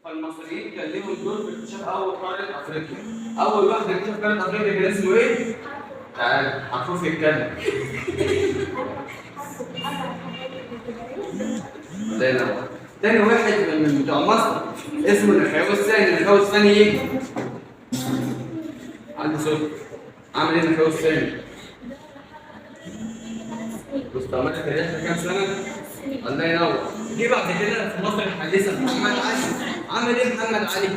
فالمصريين كان ليهم دور في اكتشاف اول قاره افريقيا. اول واحد اكتشف قاره افريقيا كان اسمه ايه؟ تعال عفروف يتكلم. الله ينور. تاني واحد من بتوع مصر اسمه النخاوي الثاني. النخاوي الثاني يجي عنده صوت. عامل ايه النخاوي الثاني؟ مستعمرة تاريخها كام سنة؟ الله ينور. جه بعد كده في مصر الحديثة محمد علي. عمل ايه محمد علي؟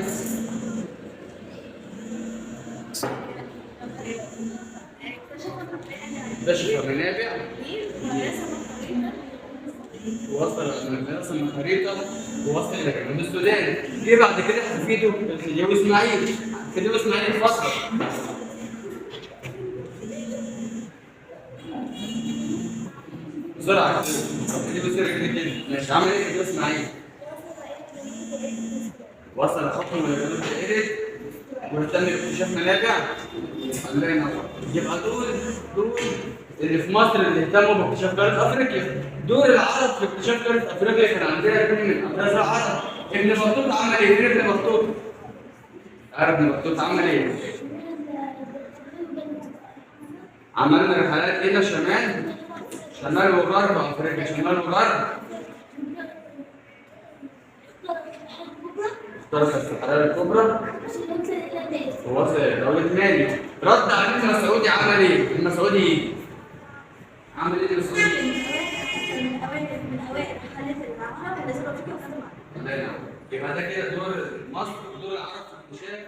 اكتشف منابع ووصل من رسم الخريطة ووصل إلى جنوب السودان. جه بعد كده حفيده الخديوي إسماعيل. الخديوي إسماعيل اتفصل. بسرعة الخديوي إسماعيل كده. ماشي عمل إيه الخديوي إسماعيل؟ وصل حكمه إلى جنوب الإيرت واهتم باكتشاف منابع. الله ينور. يبقى دول اللي في مصر اللي اهتموا باكتشاف قارة أفريقيا. دور العرب في اكتشاف قارة أفريقيا كان عندنا اثنين من أبرز العرب. ابن بطوط عمل إيه؟ فين ابن بطوط؟ عارف ابن بطوط عمل إيه؟ عملنا رحلات إلى شمال وغرب أفريقيا. شمال وغرب اخترق الصحراء الكبرى ووصل إلى دولة مالي. رد عليه المسعودي عمل إيه؟ المسعودي عمل إيه المسعودي؟ من اوائل الرحلات اللي عملها كان لازم افريقيا وكانت معاها. يبقى ده كده دور مصر ودور العرب في اكتشاف